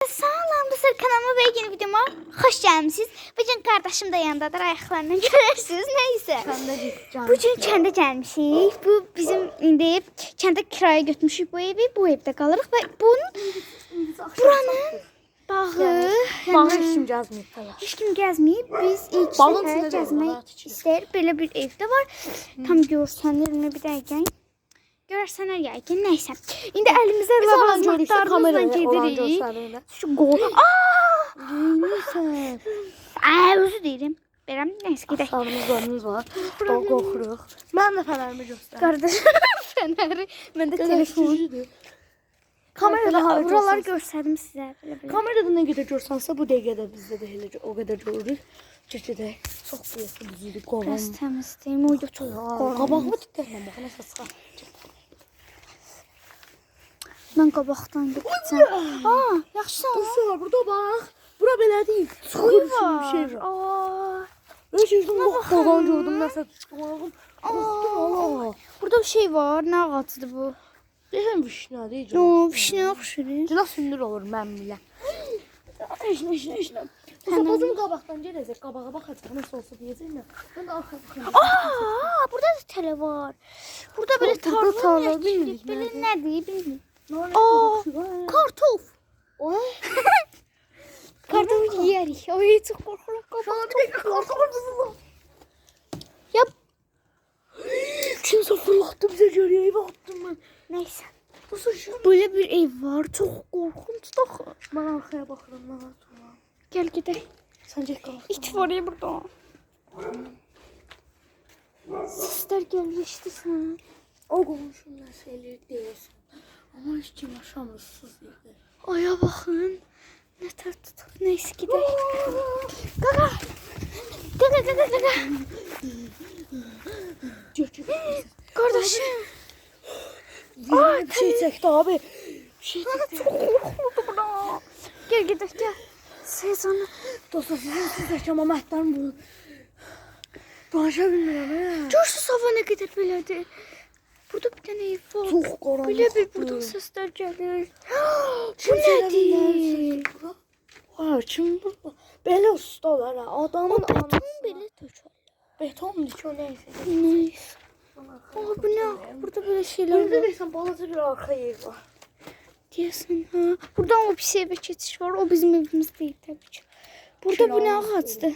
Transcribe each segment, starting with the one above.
Salam dostlar, kanalıma ve yeni videoma hoş gelmişsiniz. Bugün kardeşim de yanındadır, ayaklarından görürsünüz. Neyse. Bugün kəndə gəlmişik. Bu bizim indi kəndə kiraya götürmüşük bu evi. Bu evdə qalırıq və buranın bağı. Bağı heç kim gəzməyib hələ. Heç kim gəzməyib. Biz ilk Bağın səfər içində də gəzmək rahat içilir. istəyir. Belə bir evdə var. Tam görsənir mi bir dəqiqə. Görərsənər yəqin. Nəysə. İndi əlimizdə lavazmatlarımızla gedirik. Şu qol. Neysə. Özür deyirəm. Verəm. Nəysə gedək. Sarımızlarımız var. Daha qorxuruq. Mən də fənərimi göstərim. Qardaş fənəri. Məndə telefon. Kamerada hara Buraları görsənsə. göstərdim sizə. Belə. Kamerada nə qədər görsənsə bu dəqiqədə bizdə də elə o qədər görürük. Çəkəcək. Çox böyük düzülüb qovam. Biraz təmizləyim. O da çox qorxuram. Qabağımı titrəmə bax nəsə çıxar. Mən qabaqdan getdim. Yaxşı. Dostlar burada bax. Bura belə deyil. Suyu Bir şey var. var. Öz yüzümdə qoğan gördüm nəsə çıxdım. Qorxdum. Burada bir şey var. Nə ağacıdır bu? Deyirəm vişnə deyəcəm. Yo, pişinə oxşuyur. Cıla sündür olur məmmilə. Eşlə. Bizim qabaqdan gedəcək, qabağa baxacaq, nəsə olsa deyəcəklər. Mən də arxaya baxayım. Burada da tələ var. Burada belə Burada tarla tarla deyil, belə nədir bilmirəm. Kartof. Kartof yeyərik. Ay, çox qorxuram. Sana bir dəqiqə qorxuram. Ya, Kimsə fırlatdı bizə görüyə, evə attım mən. nəysə. Nasıl şu? Böyle bir ev var. Çox qorxunçdur. Mən arxaya baxıram, mən atıram. Gəl gedək. Sən get qalx. İt var ya burada. Səslər gəlir eşidirsən. O qonşum nəsə eləyir deyirsən. Amma heç kim yaşamır, susuz yerdə. Aya baxın. Nə tər tutub. Nəysə gedək. Qaqa. Qaqa. Qardaşım. Ay, bir şey çəkdi abi. Bir şey çəkdi. Çox qorxuludur bura. Gəl gedək, gəl. Sezonu. Dostlar, sizin yaşama məhdərim bu. Danışa bilmirəm, Görürsünüz hava nə qədər belədir. Burada bir dənə ev var. Çox qaranlıqdır. Belə bir buradan səslər gəlir. Bu nədir? Ha, kim bu? Belə ustalar ha. Adamın Beton anası. belə tökər. Betondur ki o neyse. Nəysə. Bu nə? Burada belə şeylər Burada var. deyirsən balaca bir arxa yer var. Deyəsən, ha. Buradan o pis evə keçiş var. O bizim evimiz deyil təbii ki. Burada bu nə ağacdır?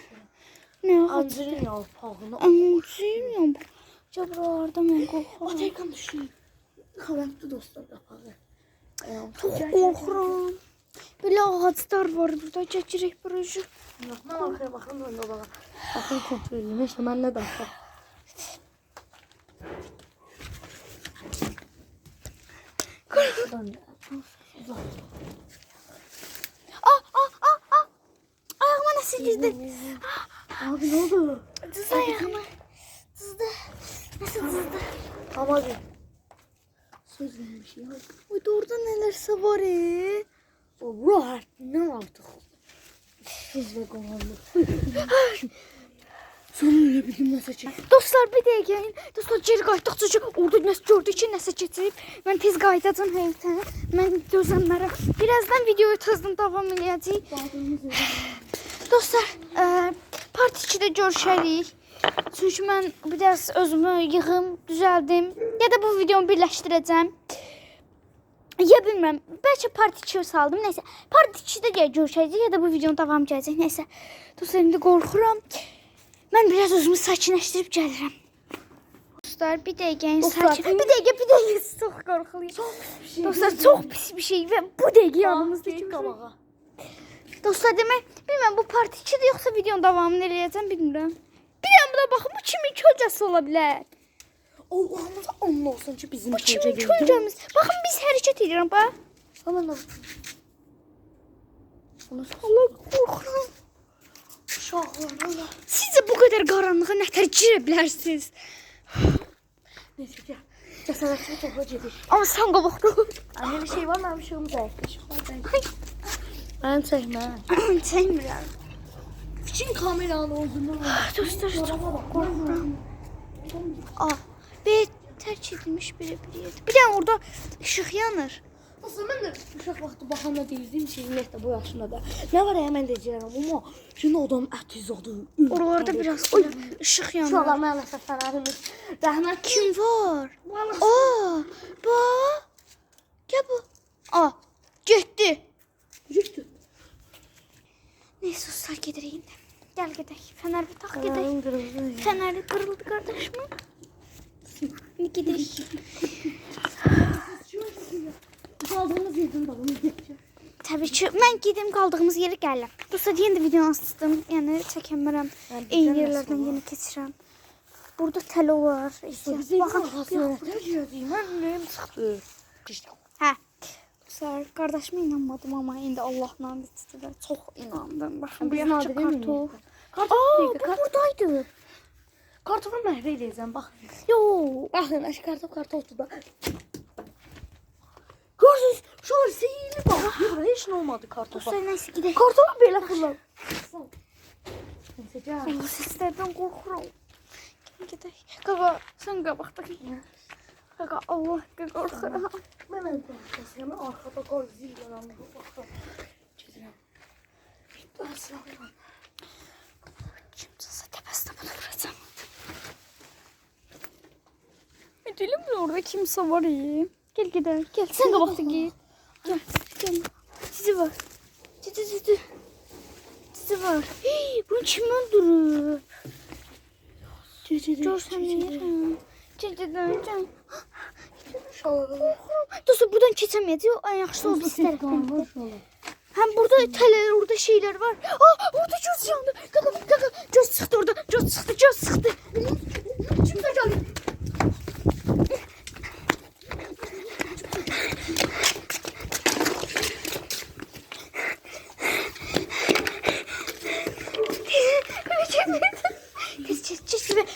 Nə ağac? Ancırın yarpağını. Anlayıram. Buralarda mən qorxuram. Ataykan düşün. Xavətli dostlar qapağı. Çox qorxuram. Belə ağaclar var burada. Keçirək burası. Mən arxaya baxıram da onda baxa. Baxın kontrol edeyim. İşte mən nə daxil. Ayağıma nəsə girdi? Abi ne oldu? Cızdı ayağıma. Cızdı. Nəsə cızdı? Ama bir. Söz vermişim. Uy, orada nələrsə var Bura həddindən artıq. Söz və qalanlıq. Sonra öyle bir gün nəsə çək. Dostlar bir dəqiqə. Dostlar geri qayıtdıqca ki, orada nəsə gördük ki, nəsə keçib. Mən tez qayıdacağam həyətə. Mən dözənlərə. Birazdan videoyu tezdən davam edəcəyik. Dostlar, part 2-də görüşərik. Çünki mən biraz özümü yığım, düzəldim. Ya da bu videomu birləşdirəcəm. Ya bilmirəm, bəlkə part 2 saldım. Nəysə, part 2-də görüşəcəyik ya da bu videonun davamı gələcək. Nəysə, dostlar, indi qorxuram. Mən biraz özümü sakinləşdirib gəlirəm. Dostlar, bir dəqiqə sakin. Bir dəqiqə, çox qorxuluyum. Dostlar, çox pis bir şey və bu dəqiqə yanımızda kim qabağa. Dostlar, demək, bilmirəm bu part 2-də yoxsa videonun davamını eləyəcəm, bilmirəm. Bir dənə buna baxın, bu kimin kölgəsi ola bilər? Allah'ımıza anla olsun ki bizim Bu kimin kölgəmiz? Baxın, biz hərəkət edirəm, bax. Aman Allah, qorxuram. uşaqlar. Sizcə bu qədər qaranlığa nətər girə bilərsiniz? Neyse gel. Cəsarətli topa gedik. Amma sən qabaqda ol. Anne bir şey var mı? Bir şeyimiz var. Ben çəkmə. Çəkmirəm. Bütün kameranın olduğunu Dostlar, çox qorxuram. Bir tərk edilmiş bir yerdir. Bir dənə orada işıq yanır. Dostlar, mən də uşaq vaxtı baxanda deyirdim ki, ümumiyyətlə bu yaşında da. Nə var ya, mən də deyirəm, amma şimdi adam ət izadı. Oralarda biraz ışıq yanır. Şuralar maalesef fənərimiz. Rəhmət Kim var? Aa, bax. Gəl bu. Aa, getdi. Yürüdü. Neyse usta gedirik indi. Gəl gedək. Fənəri tax gedək. Fənəri qırıldı qardaşım. İndi gedirik. Kaldığımız yerden davam edeceğim. Təbii ki, mən gedim qaldığımız yeri gəlirəm. Dostlar, yenə də videonu açdım. Yəni çəkəmirəm. Eyni yerlərdən yenə keçirəm. Burada təlo var. Baxın. Mən nəyim çıxdı? Hə. Dostlar, qardaşıma inanmadım amma indi Allahla istədə çox inandım. Baxın, bu yaxşı kartof. Aa, bu buradaydı. Kartofu məhv eləyəcəm, bax. Yo. Baxın, kartof da. Gördünüz, şuralar seyirli bak. Burada heç nə olmadı kartofa. Dostlar, neyse gedək. Kartofu belə fırlar. Neyse, gəl. Allah seslərdən qorxuram. Gedək. Qaqa, sən qabaqda. Qaqa, Allah qorxuram. Mən qorxuram. Mən arxada qol zil yanımda baxıram. Gedirəm. Aslan. Kimsə təpəsinə bunu vuracam. Dilim orada kimsə var ya. Gel gidelim. Gel. Sen kabakta git. Gel. Gel. Sizi var. Sizi. Sizi var. Hii, bunu kim öldürüp? Görsen yerim. Gel. Dostlar, buradan keçemeyeceğiz. En yaxşısı oldu isterim. Hem burada teller, orada şeyler var. Aa, orada göz yandı. Kaka. Göz çıktı orada. Göz çıktı. Kimse geldi.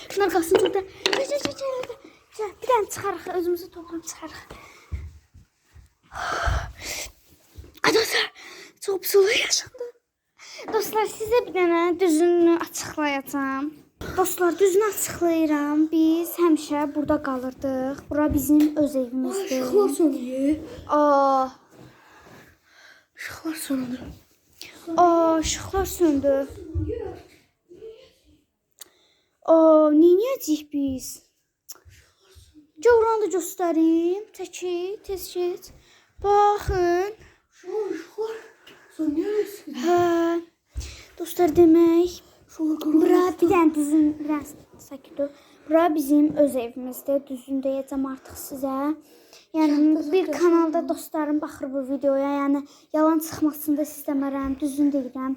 Şunlar qalsın burada. Bir dənə çıxarıq, özümüzü toplayıb çıxarıq. Dostlar, çox pis olay yaşandı. Dostlar, sizə bir dənə düzünü açıqlayacağım. Dostlar, düzünü açıqlayıram. Biz həmişə burada qalırdıq. Bura bizim öz evimizdir. Işıqlar sönüyor. Aa, Işıqlar sönüyor. Işıqlar söndü. Neyniyəcəyik biz? Oranı da göstərim. Çəkil, tez geç. Baxın. Işıqlar sönüyor. Hə. Dostlar, demək, bura bir dənə düzün, biraz sakit ol. Bura bizim öz evimizdir. Düzün deyəcəm artıq sizə. Yəni bir kanalda dostlarım baxır bu videoya. Yəni yalan çıxmasını da istəmərəm. Düzün deyirəm.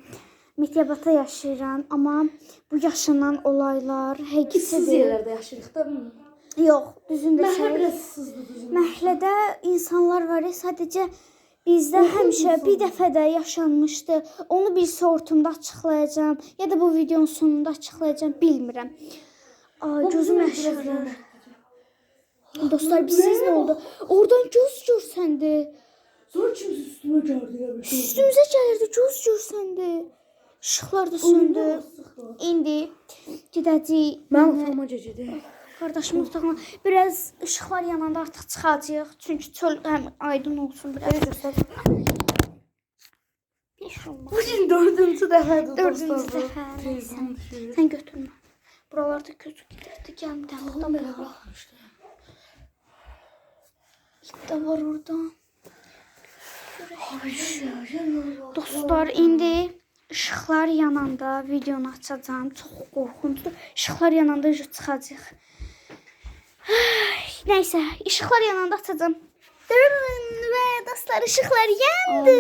Mektəbata yaşayıram, amma bu yaşanan olaylar həqiqidir. Siz yerlərdə yaşayırıq da. Yox, düzündə Məhlə biraz sızdı düzündə. Məhlədə insanlar var ya, sadəcə bizdə həmişə bir dəfə də yaşanmışdı. Onu bir sortumda açıqlayacağam ya da bu videonun sonunda açıqlayacağım, bilmirəm. Gözüm yaşarır. Dostlar, bilsiniz nə oldu? Oradan göz görsəndi. Sonra kimsə üstümə gəldi ya. Üstümüzə gəlirdi, göz görsəndi. Işıqlar da söndü. İndi gedəcəyik. Mən otağıma gecədi. Qardaşımın otağına biraz ışıqlar yananda artıq çıxacağıq. Çünki çöl həm aydın olsun biraz. Beş olmaz. Bugün dördüncü dəfədir. Dördüncü dəfə. Sən götürmə. Buralarda gözü gedirdi. Gəl bir dənə oradan belə baxmışdı. İt də var orada. Dostlar, indi ışıqlar yananda videonu açacağım. Çox qorxunçdur. Işıqlar yananda çıxacaq. Neyse, ışıqlar yananda açacağım. Və dostlar, ışıqlar yandı.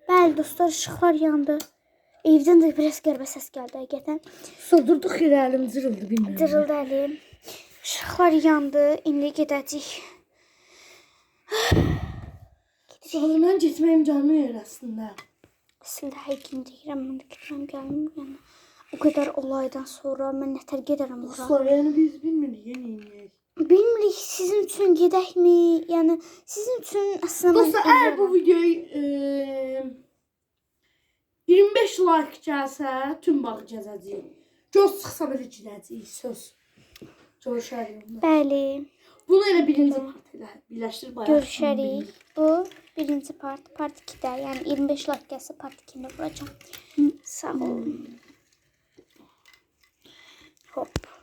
Bəli dostlar, ışıqlar yandı. Evdən də biraz qəribə səs gəldi həqiqətən. Sordurduq yerə əlim cırıldı, bilmirəm. Cırıldı əlim. Işıqlar yandı. İndi gedəcəyik. Sonra mən getməyim gəlmir əslində. Əslində həqiqin deyirəm, mən də gedirəm, gəlmir. Yəni, o qədər olaydan sonra mən nətər gedərəm ora. Dostlar, yəni biz bilmirik, yeniyik. Bilmirik, sizin üçün gedəkmi? Yəni, sizin üçün əslində... Dostlar, əgər bu videoyu 25 like gəlsə, tüm bağı gəzəcəyik. Göz çıxsa belə gedəcəyik, söz. Görüşərik. Bəli. Bunu elə birinci part elə birləşdir bayağı. Görüşərik. Bu birinci part. Part 2-də. Yəni 25 like gəlsə part 2-ni vuracağam. Sağ olun. Hop.